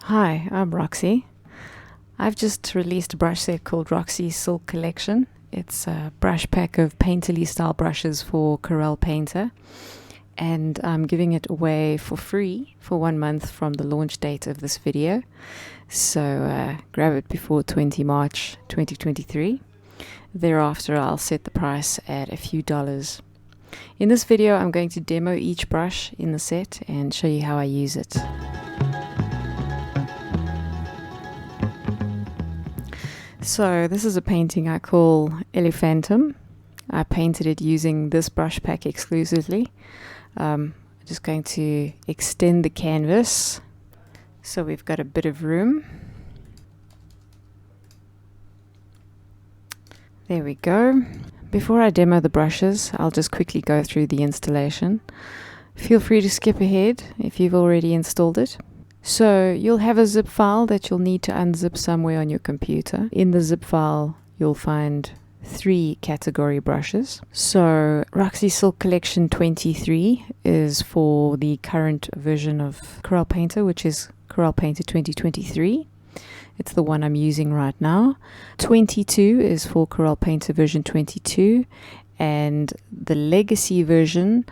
Hi, I'm Roxy. I've just released a brush set called Roxy Silk Collection. It's a brush pack of painterly style brushes for Corel Painter, and I'm giving it away for free for 1 month from the launch date of this video. So grab it before 20 March 2023. Thereafter, I'll set the price at a few dollars. In this video, I'm going to demo each brush in the set and show you how I use it. So this is a painting I call Elephantum. I painted it using this brush pack exclusively. I'm just going to extend the canvas so we've got a bit of room. There we go. Before I demo the brushes, I'll just quickly go through the installation. Feel free to skip ahead if you've already installed it. So you'll have a zip file that you'll need to unzip somewhere on your computer. In the zip file, you'll find 3 category brushes. So Roxy Silk Collection 23 is for the current version of Corel Painter, which is Corel Painter 2023. It's the one I'm using right now. 22 is for Corel Painter version 22, and the legacy version,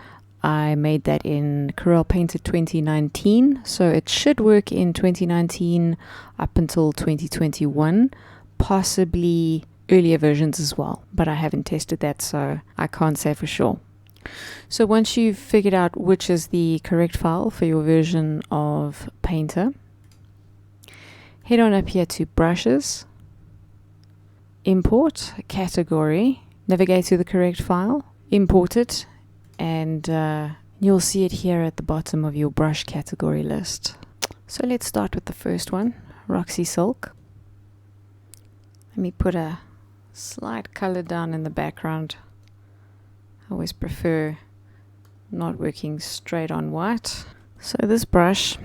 I made that in Corel Painter 2019, so it should work in 2019 up until 2021, possibly earlier versions as well, but I haven't tested that, so I can't say for sure. So once you've figured out which is the correct file for your version of Painter, head on up here to Brushes, Import, Category, navigate to the correct file, import it, and you'll see it here at the bottom of your brush category list. So let's start with the first one, Roxy Silk. Let me put a slight color down in the background. I always prefer not working straight on white. So this brush,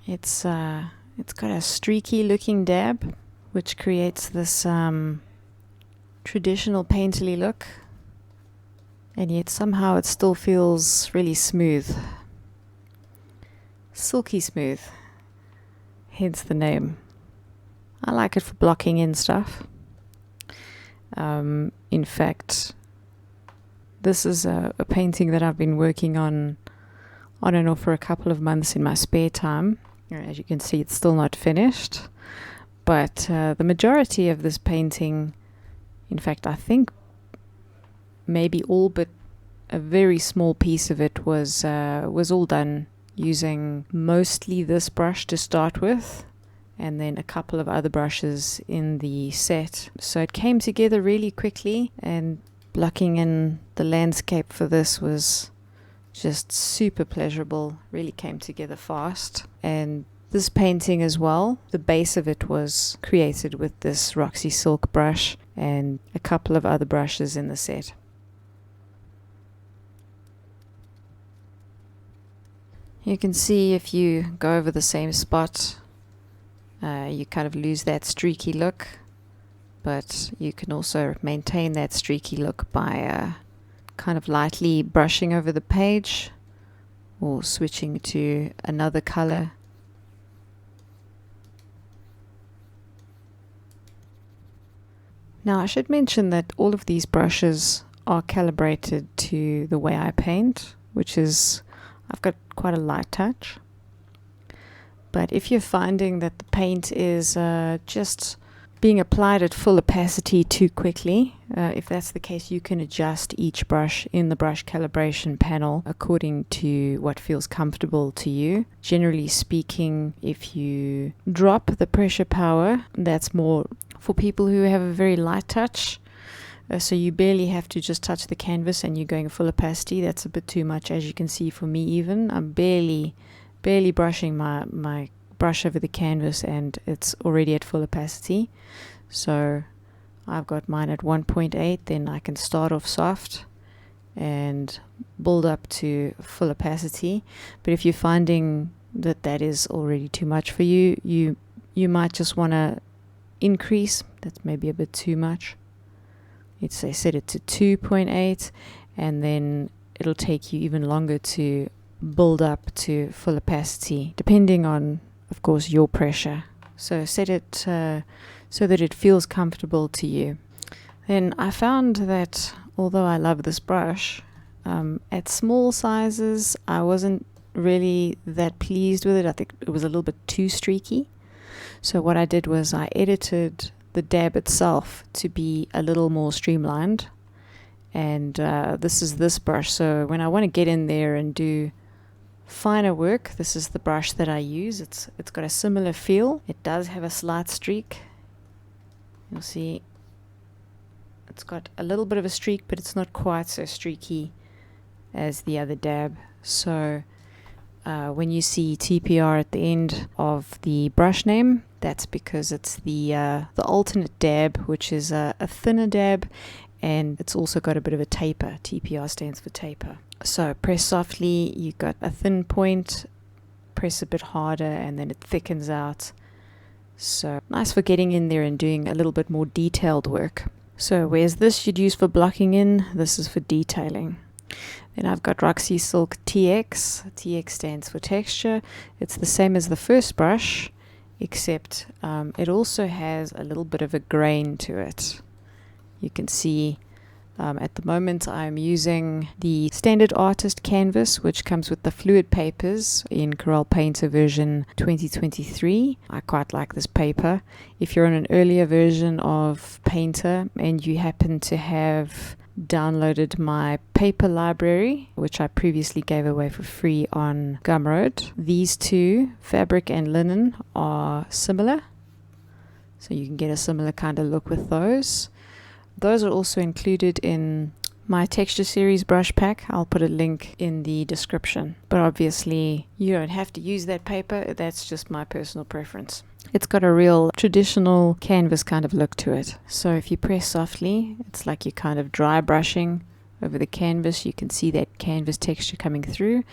it's got a streaky looking dab, which creates this traditional painterly look, and yet somehow it still feels really smooth. Silky smooth, hence the name. I like it for blocking in stuff. In fact, this is a painting that I've been working on and off for a couple of months in my spare time. As you can see, it's still not finished, but the majority of this painting, in fact, I think maybe all but a very small piece of it was all done using mostly this brush to start with, and then a couple of other brushes in the set. So it came together really quickly, and blocking in the landscape for this was just super pleasurable, really came together fast. And this painting as well, the base of it was created with this Roxy Silk brush and a couple of other brushes in the set. You can see if you go over the same spot, you kind of lose that streaky look, but you can also maintain that streaky look by kind of lightly brushing over the page or switching to another color. Now I should mention that all of these brushes are calibrated to the way I paint, which is, I've got quite a light touch. But if you're finding that the paint is just being applied at full opacity too quickly, if that's the case, you can adjust each brush in the brush calibration panel according to what feels comfortable to you. Generally speaking, if you drop the pressure power, that's more for people who have a very light touch. So you barely have to just touch the canvas and you're going full opacity. That's a bit too much, as you can see for me even. I'm barely brushing my brush over the canvas and it's already at full opacity. So I've got mine at 1.8, then I can start off soft and build up to full opacity. But if you're finding that that is already too much for you, you might just want to increase. That's maybe a bit too much. Let's say set it to 2.8, and then it'll take you even longer to build up to full opacity, depending on of course, your pressure. So set it so that it feels comfortable to you. Then I found that although I love this brush, at small sizes I wasn't really that pleased with it. I think it was a little bit too streaky. So what I did was I edited the dab itself to be a little more streamlined. And this is this brush. So when I want to get in there and do finer work, this is the brush that I use. It's got a similar feel. It does have a slight streak. You'll see it's got a little bit of a streak, but it's not quite so streaky as the other dab. So when you see TPR at the end of the brush name, that's because it's the alternate dab, which is a thinner dab, and it's also got a bit of a taper. TPR stands for taper. So press softly, you've got a thin point, press a bit harder, and then it thickens out. So nice for getting in there and doing a little bit more detailed work. So whereas this you'd use for blocking in, this is for detailing. Then I've got Roxy Silk TX. TX stands for texture. It's the same as the first brush, except it also has a little bit of a grain to it. You can see at the moment I'm using the standard artist canvas, which comes with the fluid papers in Corel Painter version 2023. I quite like this paper. If you're on an earlier version of Painter and you happen to have downloaded my paper library, which I previously gave away for free on Gumroad, these two, fabric and linen, are similar. So you can get a similar kind of look with those. Those are also included in my texture series Brushpack. I'll put a link in the description. But obviously you don't have to use that paper. That's just my personal preference. It's got a real traditional canvas kind of look to it. So if you press softly, it's like you're kind of dry brushing over the canvas. You can see that canvas texture coming through.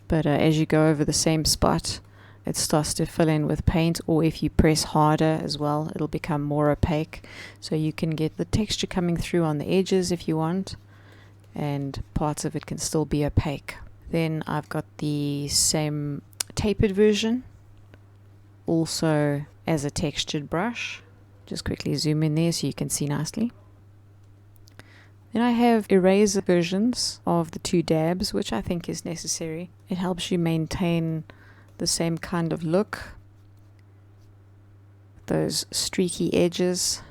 But as you go over the same spot, it starts to fill in with paint, or if you press harder as well, it'll become more opaque. So you can get the texture coming through on the edges if you want, and parts of it can still be opaque. Then I've got the same tapered version, also as a textured brush. Just quickly zoom in there so you can see nicely. Then I have eraser versions of the two dabs, which I think is necessary. It helps you maintain the same kind of look, those streaky edges.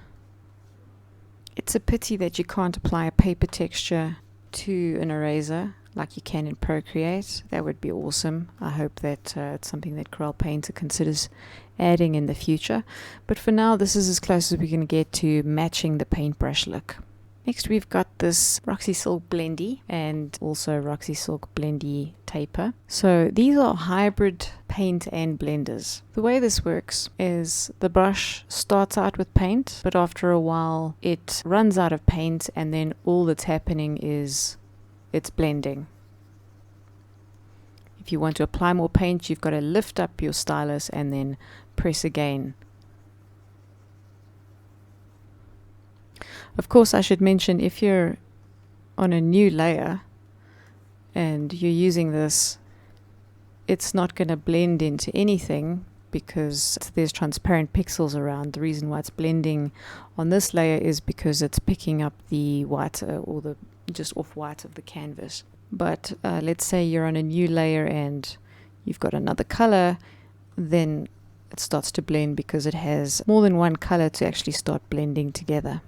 It's a pity that you can't apply a paper texture to an eraser like you can in Procreate. That would be awesome. I hope that it's something that Corel Painter considers adding in the future. But for now, this is as close as we're going to get to matching the paintbrush look. Next we've got this Roxy Silk Blendy and also Roxy Silk Blendy Taper. So these are hybrid paint and blenders. The way this works is the brush starts out with paint, but after a while it runs out of paint, and then all that's happening is it's blending. If you want to apply more paint, you've got to lift up your stylus and then press again. Of course, I should mention, if you're on a new layer and you're using this, it's not going to blend into anything because there's transparent pixels around. The reason why it's blending on this layer is because it's picking up the white or the just off white of the canvas. But let's say you're on a new layer and you've got another color, then it starts to blend because it has more than one color to actually start blending together.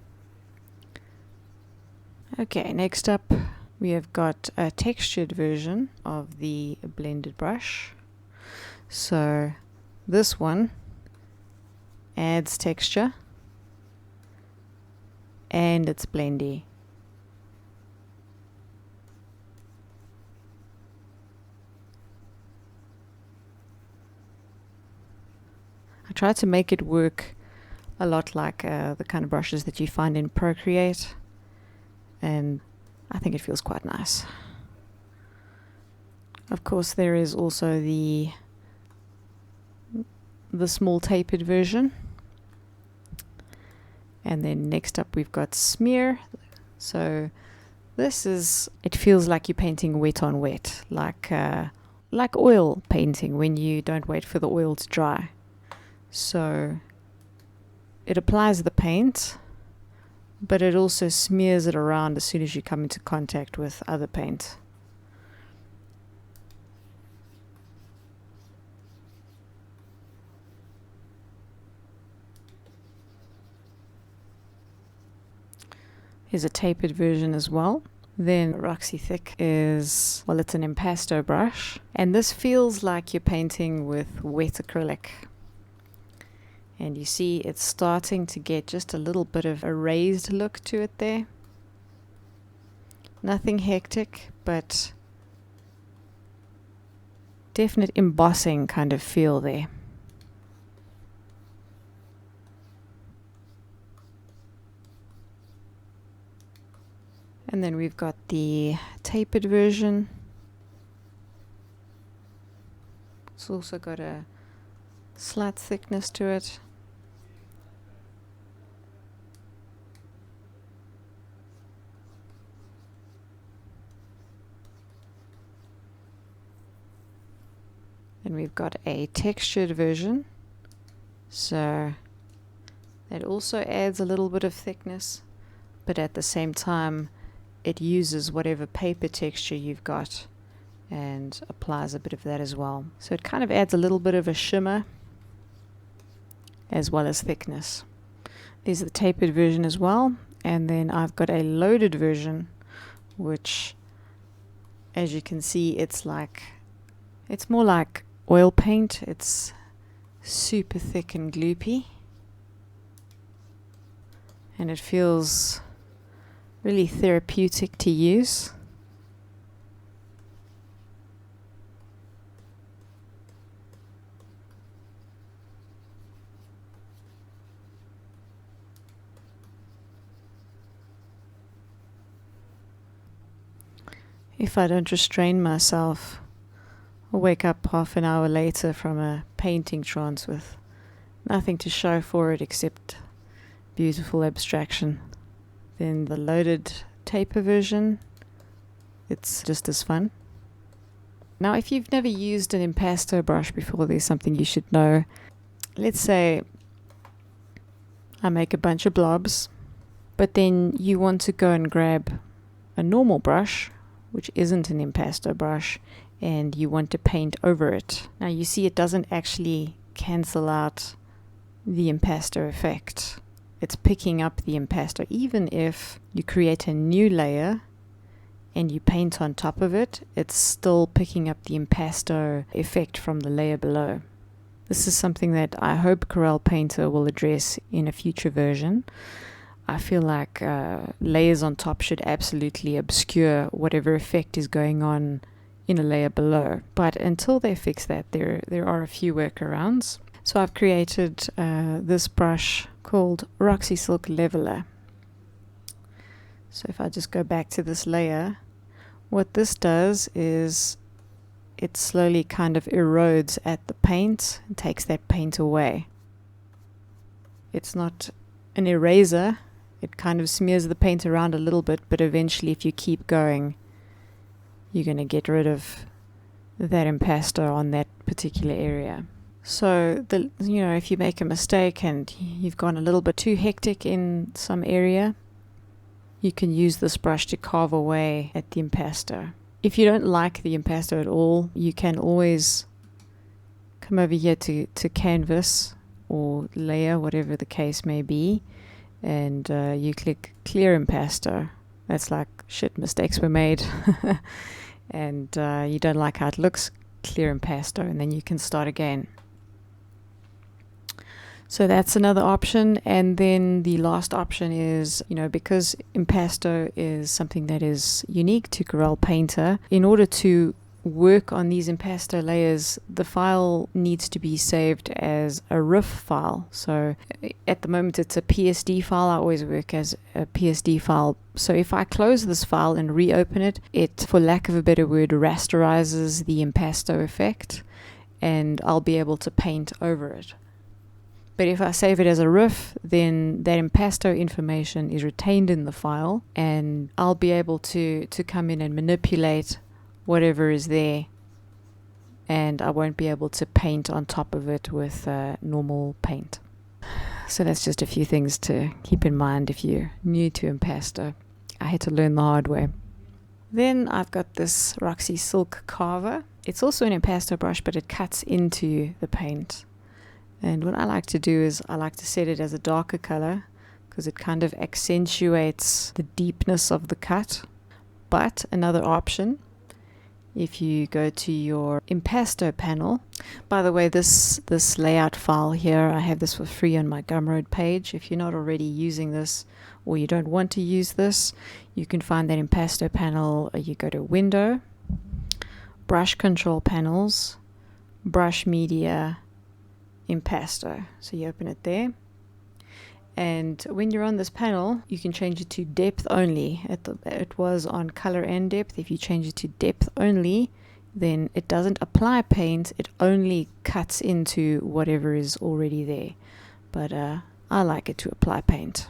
Okay, next up we have got a textured version of the blended brush. So this one adds texture and it's blendy. I try to make it work a lot like the kind of brushes that you find in Procreate, and I think it feels quite nice. Of course, there is also the small tapered version. And then next up we've got smear. So this is, it feels like you're painting wet on wet, like like oil painting when you don't wait for the oil to dry. So it applies the paint, but it also smears it around as soon as you come into contact with other paint. Here's a tapered version as well. Then Roxy Thick is, well, it's an impasto brush, and this feels like you're painting with wet acrylic. And you see it's starting to get just a little bit of a raised look to it there. Nothing hectic, but definite embossing kind of feel there. And then we've got the tapered version. It's also got a slight thickness to it. And we've got a textured version. So that also adds a little bit of thickness, but at the same time it uses whatever paper texture you've got and applies a bit of that as well. So it kind of adds a little bit of a shimmer as well as thickness. There's the tapered version as well, and then I've got a loaded version, which, as you can see, it's more like oil paint. It's super thick and gloopy, and it feels really therapeutic to use. If I don't restrain myself, I'll wake up half an hour later from a painting trance with nothing to show for it except beautiful abstraction. Then the loaded taper version, it's just as fun. Now, if you've never used an impasto brush before, there's something you should know. Let's say I make a bunch of blobs, but then you want to go and grab a normal brush, which isn't an impasto brush, and you want to paint over it. Now you see it doesn't actually cancel out the impasto effect. It's picking up the impasto. Even if you create a new layer and you paint on top of it, it's still picking up the impasto effect from the layer below. This is something that I hope Corel Painter will address in a future version. I feel like layers on top should absolutely obscure whatever effect is going on in a layer below. But until they fix that, there are a few workarounds. So I've created this brush called Roxy Silk Leveler. So if I just go back to this layer, what this does is it slowly kind of erodes at the paint and takes that paint away. It's not an eraser. It kind of smears the paint around a little bit, but eventually if you keep going, you're going to get rid of that impasto on that particular area. So, if you make a mistake and you've gone a little bit too hectic in some area, you can use this brush to carve away at the impasto. If you don't like the impasto at all, you can always come over here to canvas or layer, whatever the case may be, and you click clear impasto. That's like, shit, mistakes were made. And you don't like how it looks, clear impasto, and then you can start again. So that's another option. And then the last option is, because impasto is something that is unique to Corel Painter, in order to work on these impasto layers, the file needs to be saved as a RIF file. So at the moment it's a PSD file. I always work as a PSD file. So if I close this file and reopen it, it, for lack of a better word, rasterizes the impasto effect, and I'll be able to paint over it. But if I save it as a RIF, then that impasto information is retained in the file, and I'll be able to come in and manipulate whatever is there and I won't be able to paint on top of it with normal paint. So that's just a few things to keep in mind if you're new to impasto. I had to learn the hard way. Then I've got this Roxy Silk Carver. It's also an impasto brush, but it cuts into the paint. And what I like to do is I like to set it as a darker color because it kind of accentuates the deepness of the cut. But another option, if you go to your impasto panel, by the way, this layout file here, I have this for free on my Gumroad page. If you're not already using this or you don't want to use this, you can find that impasto panel. You go to Window, Brush Control Panels, Brush Media, Impasto. So you open it there. And when you're on this panel, you can change it to depth only. It was on color and depth. If you change it to depth only, then it doesn't apply paint. It only cuts into whatever is already there. But I like it to apply paint.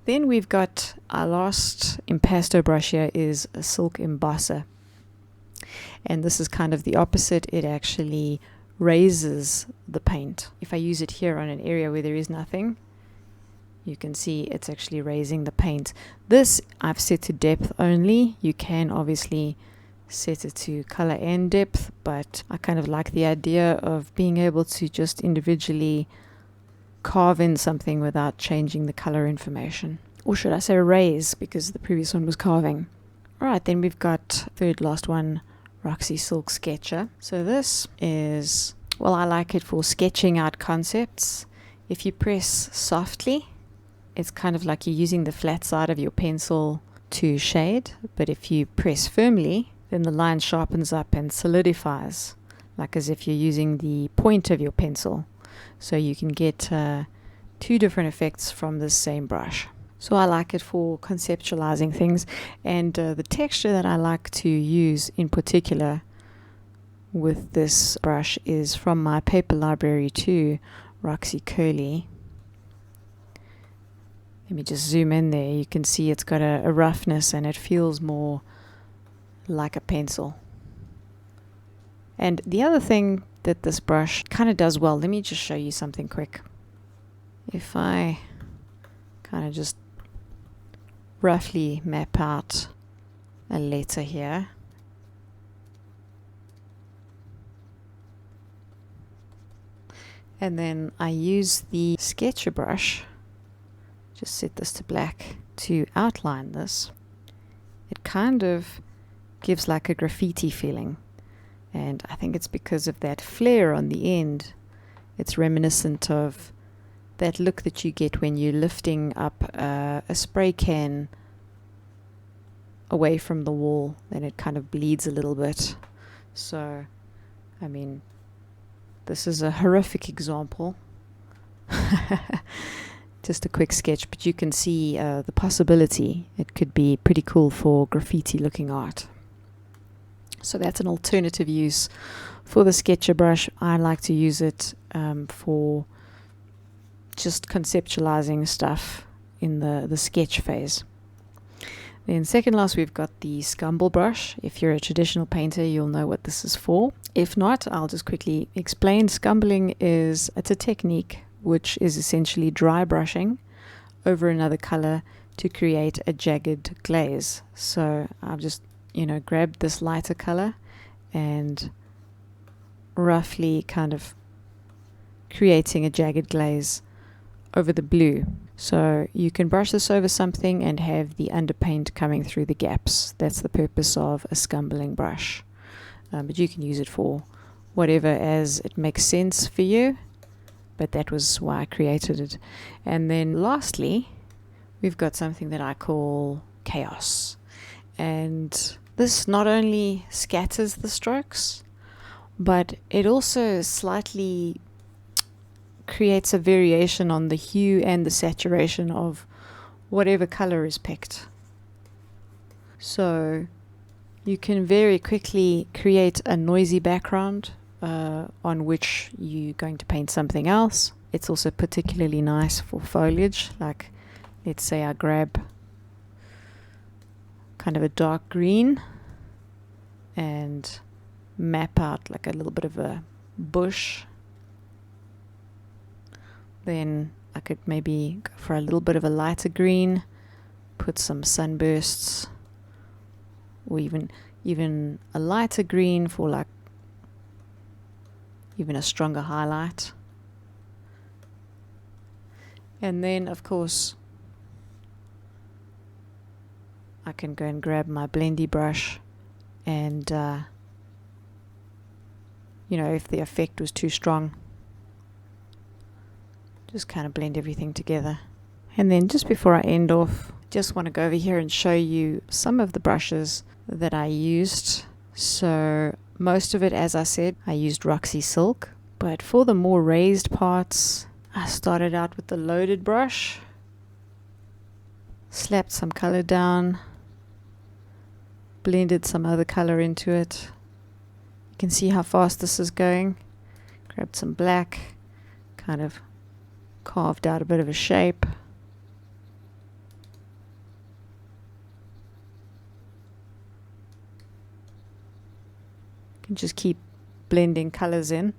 Then we've got our last impasto brush here is a Silk Embosser. And this is kind of the opposite. It actually raises the paint. If I use it here on an area where there is nothing, you can see it's actually raising the paint. This I've set to depth only. You can obviously set it to color and depth, but I kind of like the idea of being able to just individually carve in something without changing the color information. Or should I say raise, because the previous one was carving. Alright, then we've got third last one, Roxy Silk Sketcher. So this is, well, I like it for sketching out concepts. If you press softly, it's kind of like you're using the flat side of your pencil to shade, but if you press firmly, then the line sharpens up and solidifies, like as if you're using the point of your pencil. So you can get two different effects from the same brush. So I like it for conceptualizing things, and the texture that I like to use in particular with this brush is from my paper library too, Roxy Curly. Let me just zoom in there. You can see it's got a roughness and it feels more like a pencil. And the other thing that this brush kind of does well, let me just show you something quick. If I kind of just roughly map out a letter here, and then I use the sketcher brush, just set this to black, to outline this, it kind of gives like a graffiti feeling. And I think it's because of that flare on the end. It's reminiscent of that look that you get when you're lifting up a spray can away from the wall, then it kind of bleeds a little bit. So, I mean, this is a horrific example. Just a quick sketch, but you can see the possibility. It could be pretty cool for graffiti looking art. So that's an alternative use for the sketcher brush. I like to use it for just conceptualizing stuff in the sketch phase. Then second last, we've got the scumble brush. If you're a traditional painter, you'll know what this is for. If not, I'll just quickly explain. Scumbling it's a technique which is essentially dry brushing over another color to create a jagged glaze. So I've just grabbed this lighter color and roughly kind of creating a jagged glaze over the blue. So you can brush this over something and have the underpaint coming through the gaps. That's the purpose of a scumbling brush. But you can use it for whatever as it makes sense for you. But that was why I created it. And then lastly, we've got something that I call chaos. And this not only scatters the strokes, but it also slightly creates a variation on the hue and the saturation of whatever color is picked. So you can very quickly create a noisy background on which you're going to paint something else. It's also particularly nice for foliage. Like, let's say I grab kind of a dark green and map out like a little bit of a bush, then I could maybe go for a little bit of a lighter green, put some sunbursts, or even a lighter green for like even a stronger highlight. And then of course I can go and grab my blendy brush and you know, if the effect was too strong, just kind of blend everything together. And then just before I end off, just want to go over here and show you some of the brushes that I used. So most of it, as I said, I used Roxy Silk, but for the more raised parts, I started out with the loaded brush, slapped some color down, blended some other color into it. You can see how fast this is going. Grabbed some black, kind of carved out a bit of a shape. You can just keep blending colors in.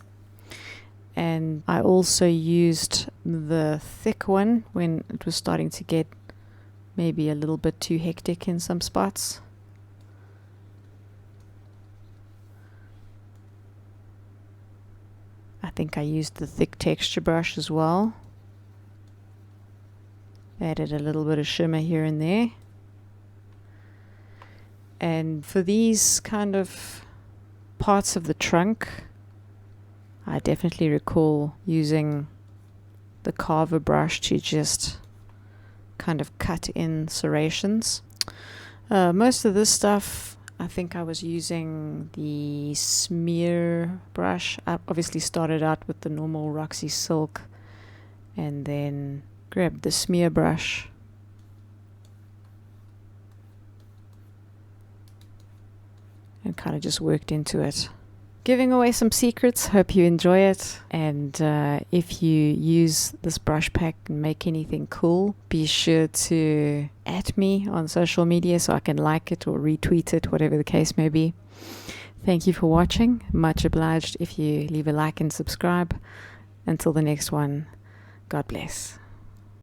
And I also used the thick one when it was starting to get maybe a little bit too hectic in some spots. I think I used the thick texture brush as well. Added a little bit of shimmer here and there. And for these kind of parts of the trunk, I definitely recall using the carver brush to just kind of cut in serrations. Most of this stuff, I think I was using the smear brush. I obviously started out with the normal Roxy Silk and then grabbed the smear brush and kind of just worked into it. Giving away some secrets, hope you enjoy it. And if you use this brush pack and make anything cool, be sure to @ me on social media so I can like it or retweet it, whatever the case may be. Thank you for watching. Much obliged if you leave a like and subscribe. Until the next one, God bless.